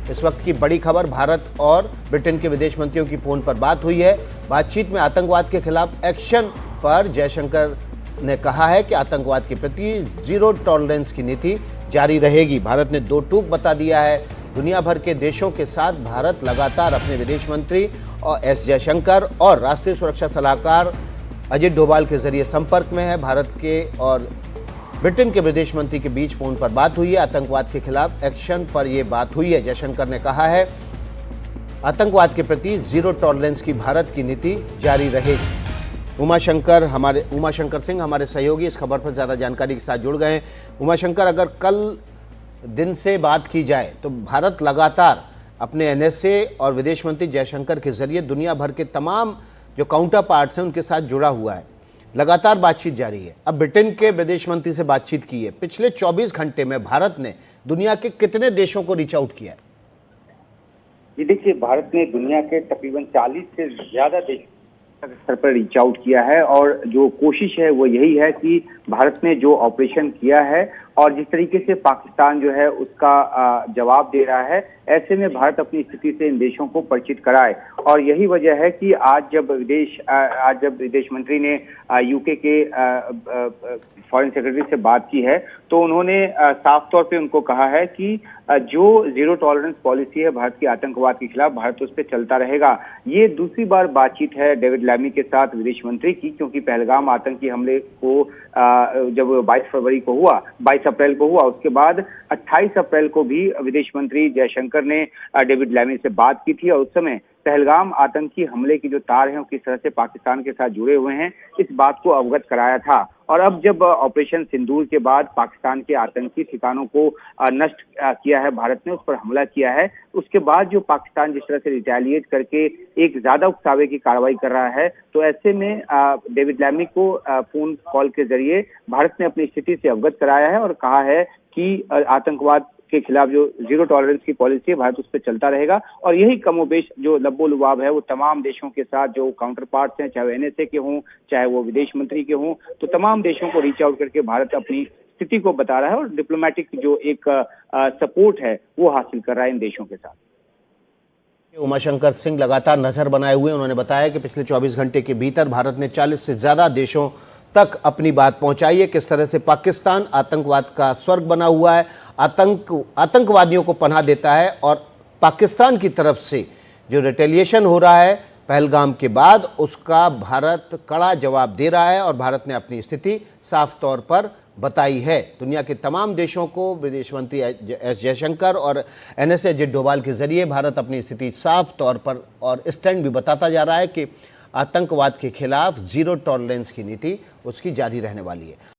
इस वक्त की बड़ी खबर, भारत और ब्रिटेन के विदेश मंत्रियों की फोन पर बात हुई है। बातचीत में आतंकवाद के खिलाफ एक्शन पर जयशंकर ने कहा है कि आतंकवाद के प्रति जीरो टॉलरेंस की नीति जारी रहेगी। भारत ने दो टूक बता दिया है। दुनिया भर के देशों के साथ भारत लगातार अपने विदेश मंत्री और एस जयशंकर और राष्ट्रीय सुरक्षा सलाहकार अजित डोभाल के जरिए संपर्क में है। भारत के और ब्रिटेन के विदेश मंत्री के बीच फोन पर बात हुई है। आतंकवाद के खिलाफ एक्शन पर यह बात हुई है। जयशंकर ने कहा है आतंकवाद के प्रति जीरो टॉलरेंस की भारत की नीति जारी रहेगी। उमाशंकर सिंह हमारे सहयोगी इस खबर पर ज्यादा जानकारी के साथ जुड़ गए हैं। उमाशंकर, अगर कल दिन से बात की जाए तो भारत लगातार अपने एनएसए और विदेश मंत्री जयशंकर के जरिए दुनिया भर के तमाम जो काउंटर पार्ट्स हैं उनके साथ जुड़ा हुआ है। लगातार बातचीत जारी है। अब ब्रिटेन के विदेश मंत्री से बातचीत की है। पिछले 24 घंटे में भारत ने दुनिया के कितने देशों को रीच आउट किया है? ये देखिए, भारत ने दुनिया के तकरीबन 40 से ज्यादा देश स्तर पर रीच आउट किया है और जो कोशिश है वो यही है कि भारत ने जो ऑपरेशन किया है और जिस तरीके से पाकिस्तान जो है उसका जवाब दे रहा है, ऐसे में भारत अपनी स्थिति से इन देशों को परिचित कराए। और यही वजह है कि आज जब विदेश मंत्री ने यूके के फॉरेन सेक्रेटरी से बात की है तो उन्होंने साफ तौर पे उनको कहा है कि जो जीरो टॉलरेंस पॉलिसी है भारत की आतंकवाद के खिलाफ, भारत उस पर चलता रहेगा। ये दूसरी बार बातचीत है डेविड लैमी के साथ विदेश मंत्री की, क्योंकि पहलगाम आतंकी हमले को जब 22 अप्रैल को हुआ, उसके बाद 28 अप्रैल को भी विदेश मंत्री जयशंकर ने डेविड लैमी से बात की थी और उस समय पहलगाम आतंकी हमले की जो तार हैं वो किस तरह से पाकिस्तान के साथ जुड़े हुए हैं, इस बात को अवगत कराया था। और अब जब ऑपरेशन सिंदूर के बाद पाकिस्तान के आतंकी ठिकानों को नष्ट किया है भारत ने, उस पर हमला किया है, उसके बाद जो पाकिस्तान जिस तरह से रिटेलिएट करके एक ज्यादा उकसावे की कार्रवाई कर रहा है, तो ऐसे में डेविड लैमी को फोन कॉल के जरिए भारत ने अपनी स्थिति से अवगत कराया है और कहा है कि आतंकवाद के खिलाफ जो जीरो टॉलरेंस की पॉलिसी है भारत उस पर चलता रहेगा। और यही कमोबेश जो लब्बो लुबाब है वो तमाम देशों के साथ जो काउंटर पार्ट्स हैं, चाहे वो एनएसए के हों, चाहे वो विदेश मंत्री के हों, तो तमाम देशों को रीच आउट करके भारत अपनी स्थिति को बता रहा है और डिप्लोमेटिक जो एक सपोर्ट है वो हासिल कर रहा है इन देशों के साथ। उमाशंकर सिंह लगातार नजर बनाए हुए, उन्होंने बताया कि पिछले 24 घंटे के भीतर भारत ने 40 से ज्यादा देशों तक अपनी बात पहुंचाई है। किस तरह से पाकिस्तान आतंकवाद का स्वर्ग बना हुआ है, आतंकवादियों को पनाह देता है और पाकिस्तान की तरफ से जो रिटेलिएशन हो रहा है पहलगाम के बाद, उसका भारत कड़ा जवाब दे रहा है और भारत ने अपनी स्थिति साफ तौर पर बताई है। दुनिया के तमाम देशों को विदेश मंत्री एस जयशंकर और एनएसए अजित डोभाल के जरिए भारत अपनी स्थिति साफ तौर पर और स्टैंड भी बताता जा रहा है कि आतंकवाद के खिलाफ जीरो टॉलरेंस की नीति उसकी जारी रहने वाली है।